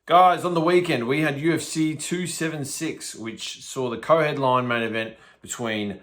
Guys, on the weekend, we had UFC 276, which saw the co-headline main event between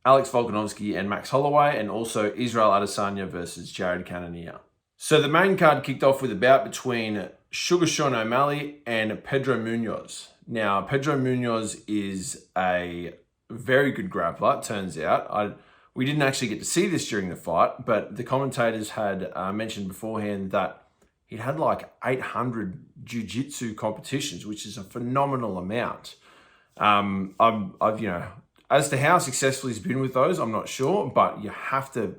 Alex Volkanovski and Max Holloway, and also Israel Adesanya versus Jared Cannonier. So the main card kicked off with a bout between Sugar Sean O'Malley and Pedro Munhoz. Now, Pedro Munhoz is a very good grappler, turns out. We didn't actually get to see this during the fight, but the commentators had mentioned beforehand that he'd had like 800 jiu-jitsu competitions, which is a phenomenal amount. As to how successful he's been with those, I'm not sure, but you have to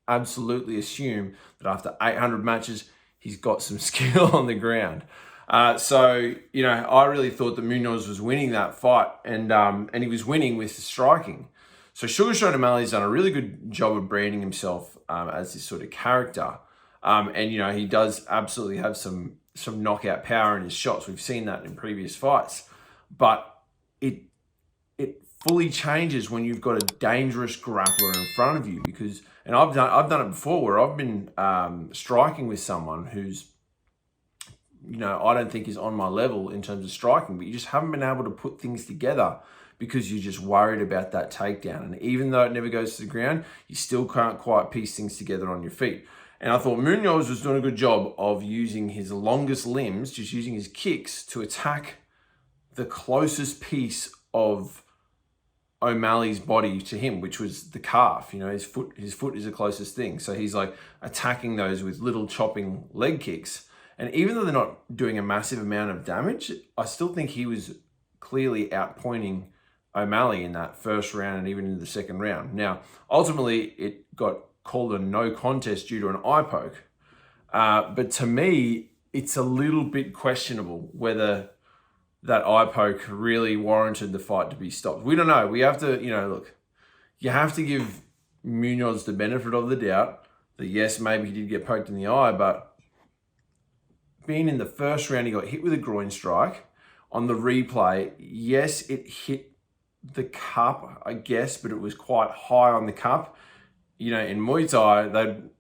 absolutely assume that after 800 matches, he's got some skill on the ground. I really thought that Munhoz was winning that fight, and he was winning with the striking. So Sugar Sean O'Malley's done a really good job of branding himself as this sort of character. He does absolutely have some knockout power in his shots. We've seen that in previous fights. But it fully changes when you've got a dangerous grappler in front of you, and I've done it before where I've been striking with someone who's, I don't think is on my level in terms of striking, but you just haven't been able to put things together because you're just worried about that takedown. And even though it never goes to the ground, you still can't quite piece things together on your feet. And I thought Munhoz was doing a good job of using his longest limbs, just using his kicks to attack the closest piece of O'Malley's body to him, which was the calf. His foot is the closest thing. So he's like attacking those with little chopping leg kicks. And even though they're not doing a massive amount of damage, I still think he was clearly outpointing O'Malley in that first round and even in the second round. Now, ultimately, it got called a no contest due to an eye poke. But to me, it's a little bit questionable whether that eye poke really warranted the fight to be stopped. We don't know. We have to, look, you have to give Munhoz the benefit of the doubt that yes, maybe he did get poked in the eye, but being in the first round, he got hit with a groin strike. On the replay, yes, it hit the cup, I guess, but it was quite high on the cup. In Muay Thai,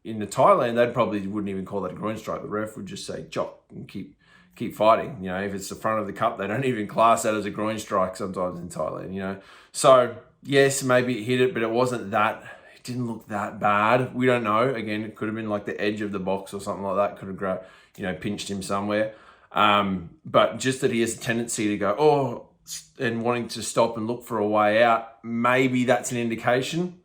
in Thailand, they probably wouldn't even call that a groin strike. The ref would just say, chop, and keep fighting. If it's the front of the cup, they don't even class that as a groin strike sometimes in Thailand, So, yes, maybe it hit it, but it didn't look that bad. We don't know. Again, it could have been like the edge of the box or something like that. Could have pinched him somewhere. But just that he has a tendency to go, and wanting to stop and look for a way out, maybe that's an indication.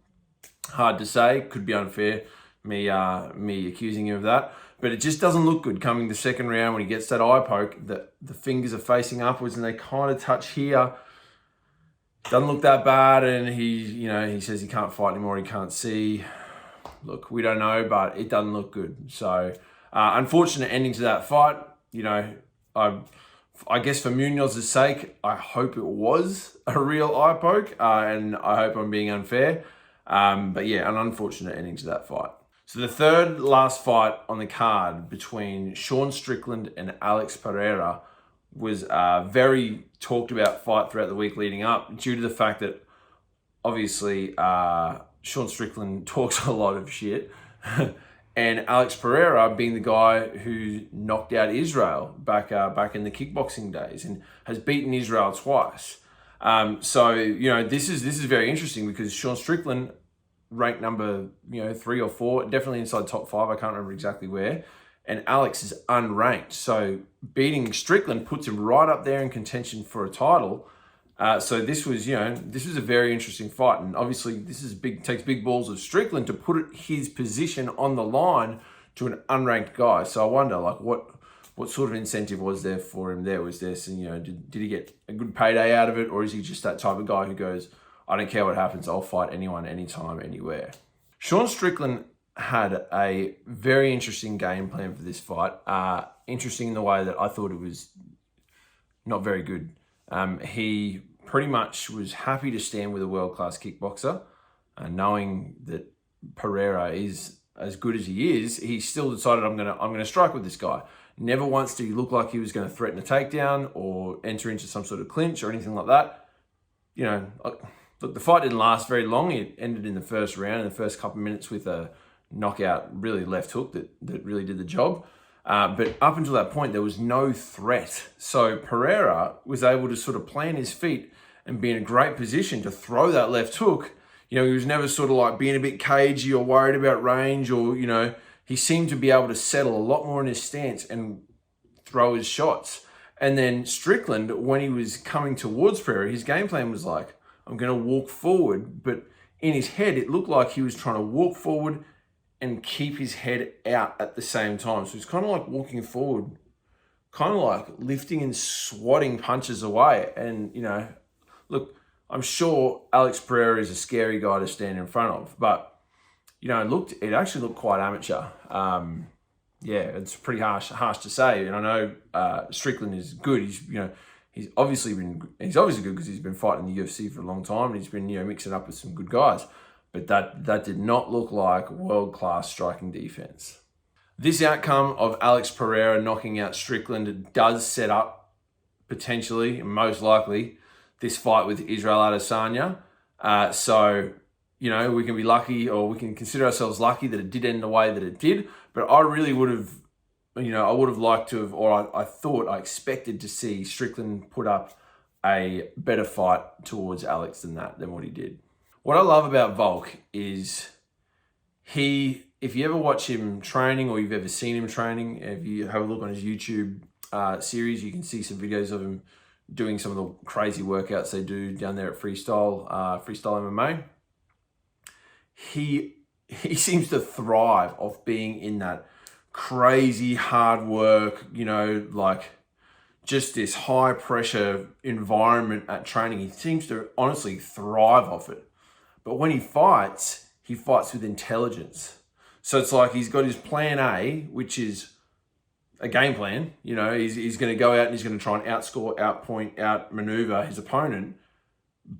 Hard to say. Could be unfair, me accusing him of that. But it just doesn't look good coming the second round when he gets that eye poke. The fingers are facing upwards and they kind of touch here. Doesn't look that bad, and he says he can't fight anymore, he can't see. Look, we don't know, but it doesn't look good. So, unfortunate ending to that fight. I guess for Munhoz's sake, I hope it was a real eye poke, and I hope I'm being unfair. But yeah, an unfortunate ending to that fight. So the third last fight on the card between Sean Strickland and Alex Pereira was a very talked about fight throughout the week leading up, due to the fact that obviously Sean Strickland talks a lot of shit. And Alex Pereira being the guy who knocked out Israel back in the kickboxing days and has beaten Israel twice. This is very interesting because Sean Strickland ranked number 3 or 4, definitely inside top 5. I can't remember exactly where. And Alex is unranked. So beating Strickland puts him right up there in contention for a title. So this was a very interesting fight, and obviously takes big balls of Strickland to put his position on the line to an unranked guy. So I wonder, what sort of incentive was there for him there? Was there some, did he get a good payday out of it, or is he just that type of guy who goes, I don't care what happens, I'll fight anyone, anytime, anywhere? Sean Strickland had a very interesting game plan for this fight. Interesting in the way that I thought it was not very good. He pretty much was happy to stand with a world-class kickboxer, knowing that Pereira is as good as he is. He still decided, I'm gonna strike with this guy. Never once did he look like he was going to threaten a takedown or enter into some sort of clinch or anything like that. Look, the fight didn't last very long. It ended in the first round, in the first couple of minutes, with a knockout, really left hook that really did the job. But up until that point, there was no threat. So Pereira was able to sort of plant his feet and be in a great position to throw that left hook. He was never sort of like being a bit cagey or worried about range, or, he seemed to be able to settle a lot more in his stance and throw his shots. And then Strickland, when he was coming towards Pereira, his game plan was like, I'm going to walk forward. But in his head, it looked like he was trying to walk forward and keep his head out at the same time. So he's kind of like walking forward, kind of like lifting and swatting punches away. And, look, I'm sure Alex Pereira is a scary guy to stand in front of, but, it actually looked quite amateur. It's pretty harsh to say. And I know Strickland is good. He's obviously good because he's been fighting in the UFC for a long time, and he's been mixing up with some good guys. But that did not look like world-class striking defense. This outcome of Alex Pereira knocking out Strickland does set up potentially, and most likely, this fight with Israel Adesanya. We can be lucky, or we can consider ourselves lucky that it did end the way that it did. But I really would have, I would have liked to have, or I expected to see Strickland put up a better fight towards Alex than what he did. What I love about Volk is if you ever watch him training, or you've ever seen him training, if you have a look on his YouTube series, you can see some videos of him doing some of the crazy workouts they do down there at Freestyle MMA. He seems to thrive off being in that crazy hard work, just this high pressure environment at training. He seems to honestly thrive off it. But when he fights with intelligence. So it's like he's got his plan A, which is a game plan. He's going to go out and he's going to try and outscore, outpoint, outmaneuver his opponent.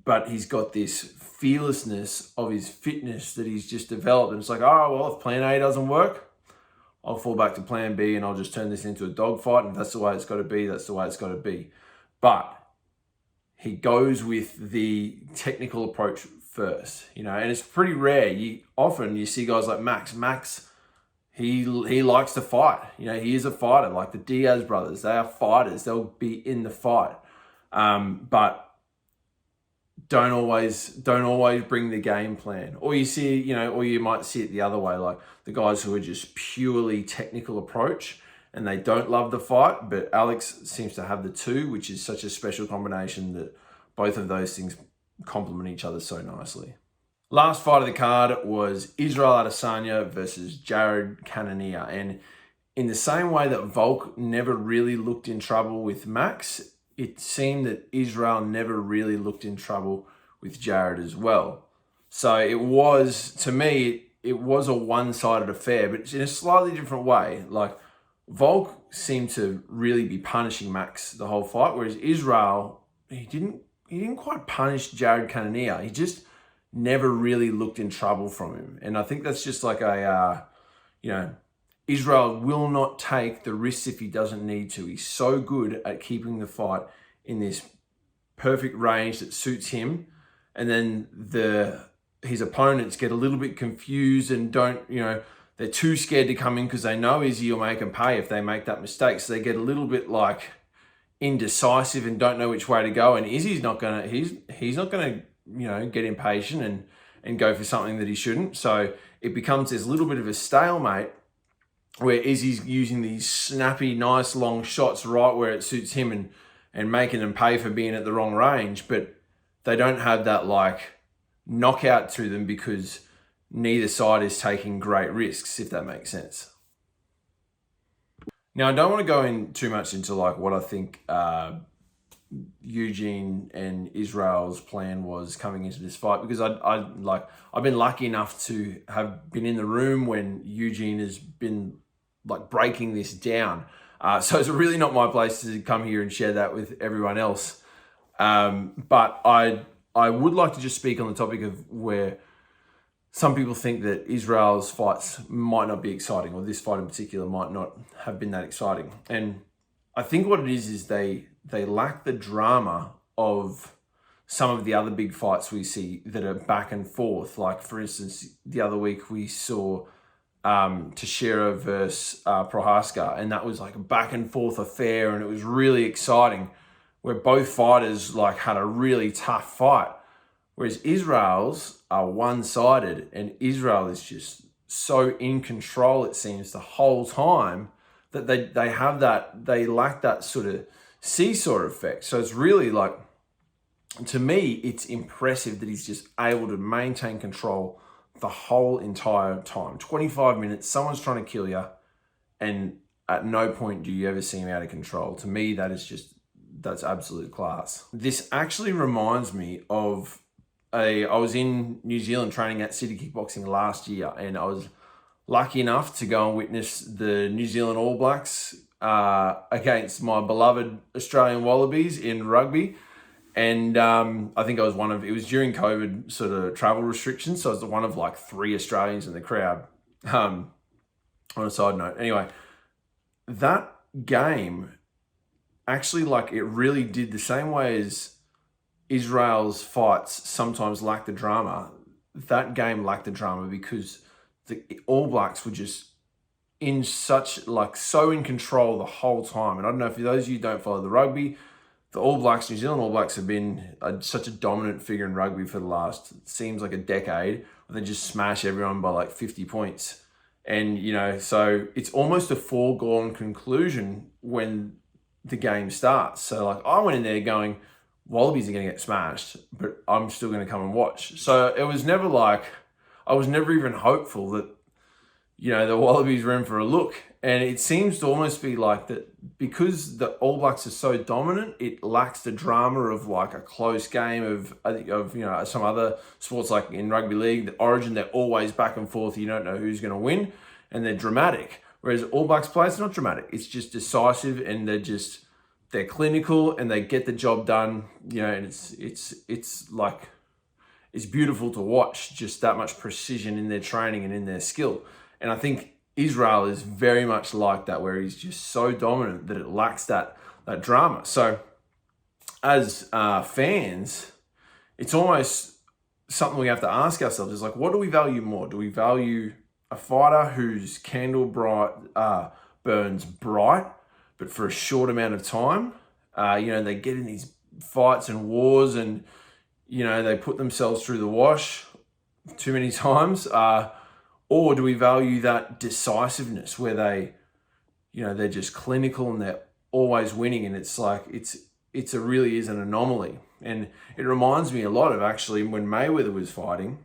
But he's got this fearlessness of his fitness that he's just developed. And it's like, if plan A doesn't work, I'll fall back to plan B and I'll just turn this into a dogfight. And if that's the way it's got to be, that's the way it's got to be. But he goes with the technical approach first, and it's pretty rare. Often you see guys like Max, he likes to fight. He is a fighter, like the Diaz brothers. They are fighters. They'll be in the fight. But don't always bring the game plan. Or you see, or you might see it the other way, like the guys who are just purely technical approach and they don't love the fight. But Alex seems to have the two, which is such a special combination that both of those things complement each other so nicely. Last fight of the card was Israel Adesanya versus Jared Cannonier. And in the same way that Volk never really looked in trouble with Max, it seemed that Israel never really looked in trouble with Jared as well. So it was, to me, it was a one-sided affair, but in a slightly different way. Like, Volk seemed to really be punishing Max the whole fight, whereas Israel, he didn't quite punish Jared Cannonier. He just never really looked in trouble from him. And I think that's just like Israel will not take the risks if he doesn't need to. He's so good at keeping the fight in this perfect range that suits him. And then his opponents get a little bit confused and they're too scared to come in because they know Izzy will make them pay if they make that mistake. So they get a little bit like indecisive and don't know which way to go. And Izzy's not gonna, he's not gonna, get impatient and go for something that he shouldn't. So it becomes this little bit of a stalemate where Izzy's using these snappy, nice long shots right where it suits him and making them pay for being at the wrong range. But they don't have that like knockout to them because neither side is taking great risks, if that makes sense. Now, I don't want to go in too much into like what I think Eugene and Israel's plan was coming into this fight, because I've been lucky enough to have been in the room when Eugene has been like breaking this down. So it's really not my place to come here and share that with everyone else. But I would like to just speak on the topic of where some people think that Israel's fights might not be exciting, or this fight in particular might not have been that exciting. And I think what it is they lack the drama of some of the other big fights we see that are back and forth. Like, for instance, the other week we saw Teixeira versus Prohaska, and that was like a back and forth affair, and it was really exciting, where both fighters like had a really tough fight, whereas Israel's are one-sided, and Israel is just so in control, it seems, the whole time, that they lack that sort of seesaw effect. So it's really like, to me, it's impressive that he's just able to maintain control the whole entire time. 25 minutes, someone's trying to kill you, and at no point do you ever see him out of control. To me, that's absolute class. This actually reminds me of I was in New Zealand training at City Kickboxing last year, and I was lucky enough to go and witness the New Zealand All Blacks against my beloved Australian Wallabies in rugby. And I think I was it was during COVID sort of travel restrictions, so I was one of like 3 Australians in the crowd. On a side note, anyway, that game actually, like, it really did the same way as Israel's fights sometimes lack the drama. That game lacked the drama because the All Blacks were just in such, like, so in control the whole time. And I don't know, if those of you who don't follow the rugby, the All Blacks, New Zealand All Blacks, have been such a dominant figure in rugby for the last, it seems like, a decade. They just smash everyone by like 50 points. And, you know, so it's almost a foregone conclusion when the game starts. So, like, I went in there going, Wallabies are going to get smashed, but I'm still going to come and watch. So it was never like, I was never even hopeful that, you know, the Wallabies were in for a look. And it seems to almost be like that, because the All Blacks are so dominant, it lacks the drama of like a close game of you know, some other sports, like in rugby league, the Origin, they're always back and forth. You don't know who's going to win, and they're dramatic. Whereas All Blacks players are not dramatic. It's just decisive, and they're clinical, and they get the job done. You know, and it's like, it's beautiful to watch, just that much precision in their training and in their skill. And I think Israel is very much like that, where he's just so dominant that it lacks that drama. So as fans, it's almost something we have to ask ourselves, is like, what do we value more? Do we value a fighter whose candle burns bright, but for a short amount of time? You know, they get in these fights and wars, and, you know, they put themselves through the wash too many times. Or do we value that decisiveness, where they, you know, they're just clinical and they're always winning, and it's like, it really is an anomaly. And it reminds me a lot of, actually, when Mayweather was fighting,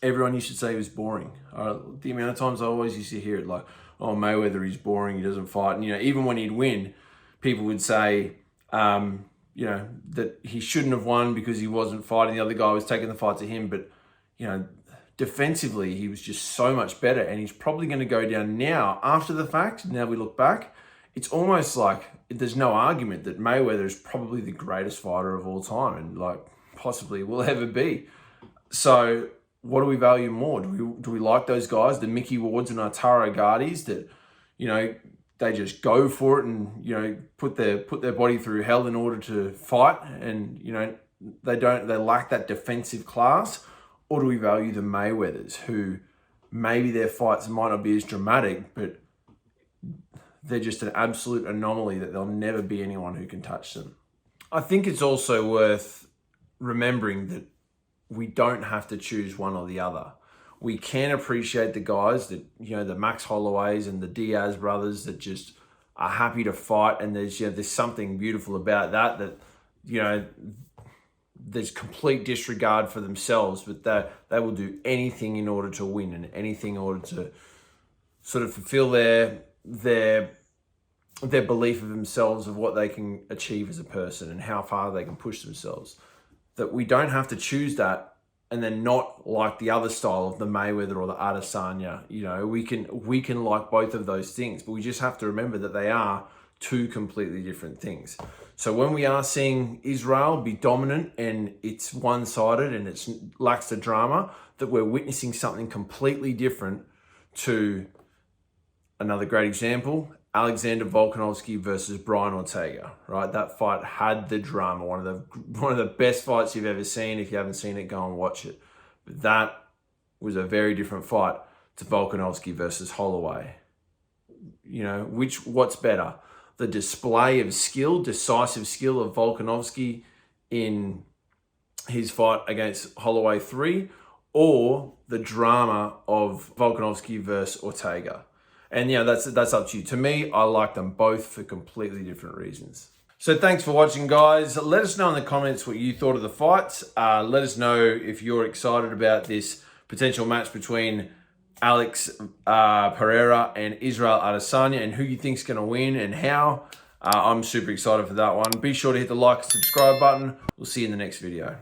everyone used to say he was boring. The amount of times I always used to hear it, like, oh, Mayweather, he's boring, he doesn't fight. And, you know, even when he'd win, people would say, you know, that he shouldn't have won because he wasn't fighting. The other guy was taking the fight to him. But, you know, defensively, he was just so much better, and he's probably going to go down now. After the fact, now we look back, it's almost like there's no argument that Mayweather is probably the greatest fighter of all time, and like possibly will ever be. So what do we value more? Do we like those guys, the Mickey Wards and Arturo Gardis, that, you know, they just go for it and, you know, put their body through hell in order to fight, and, you know, they lack that defensive class? Or do we value the Mayweathers, who maybe their fights might not be as dramatic, but they're just an absolute anomaly, that there'll never be anyone who can touch them? I think it's also worth remembering that we don't have to choose one or the other. We can appreciate the guys that, you know, the Max Holloways and the Diaz brothers, that just are happy to fight, and there's something beautiful about that, you know, there's complete disregard for themselves, but they will do anything in order to win, and anything in order to sort of fulfill their belief of themselves, of what they can achieve as a person and how far they can push themselves. That we don't have to choose that, and then not like the other style of the Mayweather or the Adesanya. You know, we can like both of those things, but we just have to remember that they are 2 completely different things. So when we are seeing Israel be dominant, and it's one-sided and it lacks the drama, that we're witnessing something completely different to, another great example, Alexander Volkanovski versus Brian Ortega, right? That fight had the drama, one of the best fights you've ever seen. If you haven't seen it, go and watch it. But that was a very different fight. to Volkanovski versus Holloway? You know, what's better? The display of skill, decisive skill of Volkanovski in his fight against Holloway 3, or the drama of Volkanovski versus Ortega? And yeah, that's up to you. To me, I like them both for completely different reasons. So thanks for watching, guys. Let us know in the comments what you thought of the fights. Let us know if you're excited about this potential match between Alex Pereira and Israel Adesanya, and who you think's going to win and how. I'm super excited for that one. Be sure to hit the like and subscribe button. We'll see you in the next video.